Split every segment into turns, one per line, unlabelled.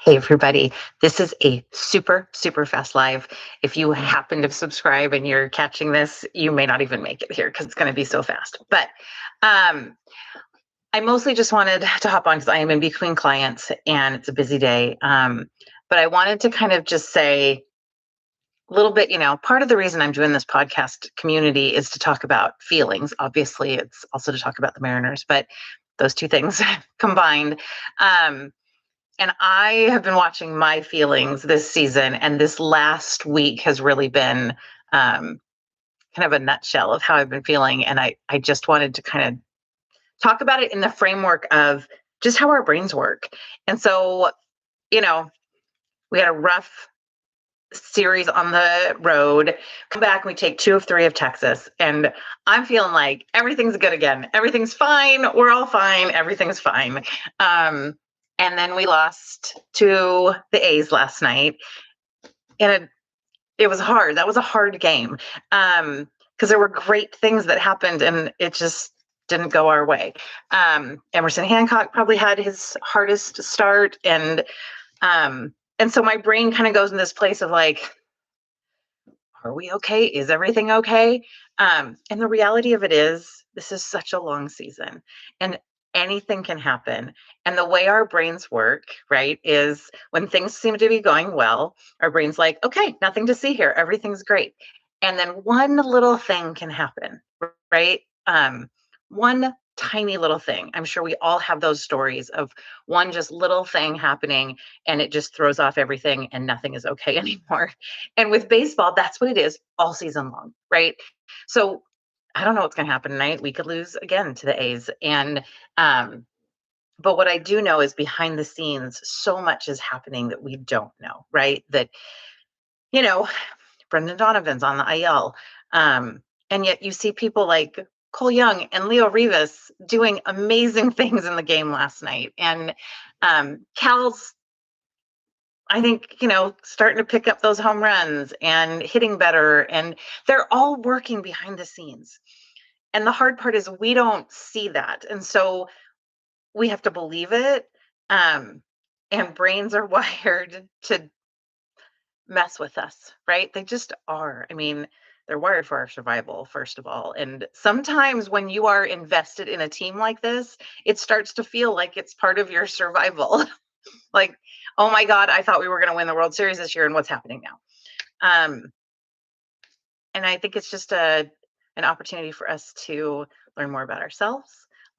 Hey, everybody. This is a super, super fast live. If you happen to subscribe and you're catching this, you may not even make it here because it's going to be so fast. But um, I mostly just wanted to hop on because I am in between clients and it's a busy day. But I wanted to kind of just say a little bit, part of the reason I'm doing this podcast community is to talk about feelings. Obviously, it's also to talk about the Mariners, but those two things combined. Um, and I have been watching my feelings this season, and this last week has really been kind of a nutshell of how I've been feeling. And I just wanted to kind of talk about it in the framework of just how our brains work. And so, you know, we had a rough series on the road. Come back, and we take 2 of 3 of Texas, and I'm feeling like everything's good again. Everything's fine. We're all fine. Everything's fine. Um, and then we lost to the A's last night, and it was hard. That was a hard game because there were great things that happened, and it just didn't go our way. Emerson Hancock probably had his hardest start, and so my brain kind of goes in this place of like, are we okay? Is everything okay? And the reality of it is, this is such a long season and anything can happen. And the way our brains work, right, is when things seem to be going well, our brain's like, okay, nothing to see here. Everything's great. And then one little thing can happen, right? One tiny little thing. I'm sure we all have those stories of one just little thing happening and it just throws off everything and nothing is okay anymore. And with baseball, that's what it is all season long, right? So I don't know what's going to happen tonight. We could lose again to the A's. Um, but what I do know is behind the scenes, so much is happening that we don't know, right? That, you know, Brendan Donovan's on the IL. And yet you see people like Cole Young and Leo Rivas doing amazing things in the game last night. And Cal's, I think, starting to pick up those home runs and hitting better. And they're all working behind the scenes. And the hard part is we don't see that. And so we have to believe it. Um, and brains are wired to mess with us, right? They just are. I mean, they're wired for our survival, first of all. And sometimes when you are invested in a team like this, it starts to feel like it's part of your survival. Like, oh my God, I thought we were going to win the World Series this year, and what's happening now? Um, and I think it's just an opportunity for us to learn more about ourselves,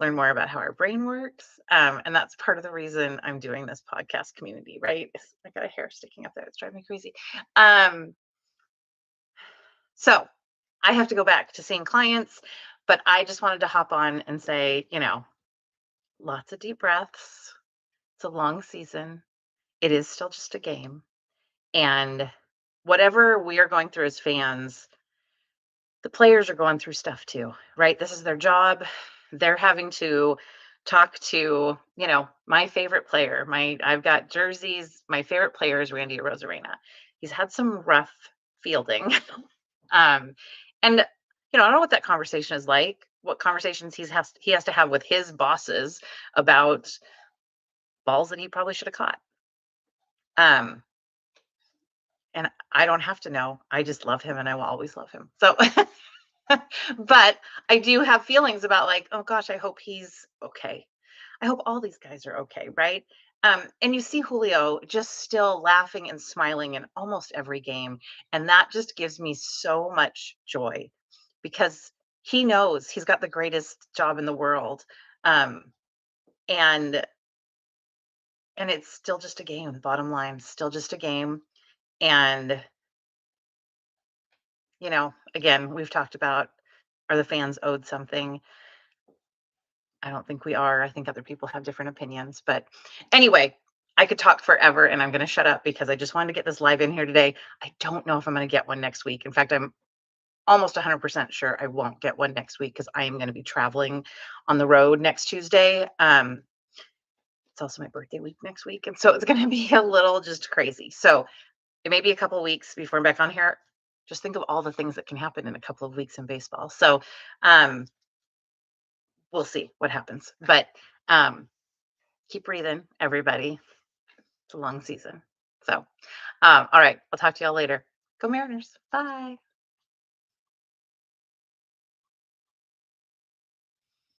learn more about how our brain works. And that's part of the reason I'm doing this podcast community, right? I got a hair sticking up there. It's driving me crazy. Um, so I have to go back to seeing clients, but I just wanted to hop on and say, lots of deep breaths. It's a long season. It is still just a game. And whatever we are going through as fans, the players are going through stuff too, right? This is their job. They're having to talk to, my favorite player. I've got jerseys. My favorite player is Randy Rosarena. He's had some rough fielding. um, and I don't know what that conversation is like, what conversations he has to have with his bosses about balls that he probably should have caught. Um, and I don't have to know. I just love him and I will always love him. So but I do have feelings about like, oh gosh, I hope he's okay. I hope all these guys are okay, right? And you see Julio just still laughing and smiling in almost every game. And that just gives me so much joy because he knows he's got the greatest job in the world. Um, and and it's still just a game, bottom line, still just a game. And, again, we've talked about, are the fans owed something? I don't think we are. I think other people have different opinions. But anyway, I could talk forever and I'm going to shut up because I just wanted to get this live in here today. I don't know if I'm going to get one next week. In fact, I'm almost 100% sure I won't get one next week because I am going to be traveling on the road next Tuesday. It's also my birthday week next week. And so it's going to be a little just crazy. So it may be a couple of weeks before I'm back on here. Just think of all the things that can happen in a couple of weeks in baseball. So um, we'll see what happens. But um, keep breathing, everybody. It's a long season. So, all right. I'll talk to y'all later. Go Mariners. Bye.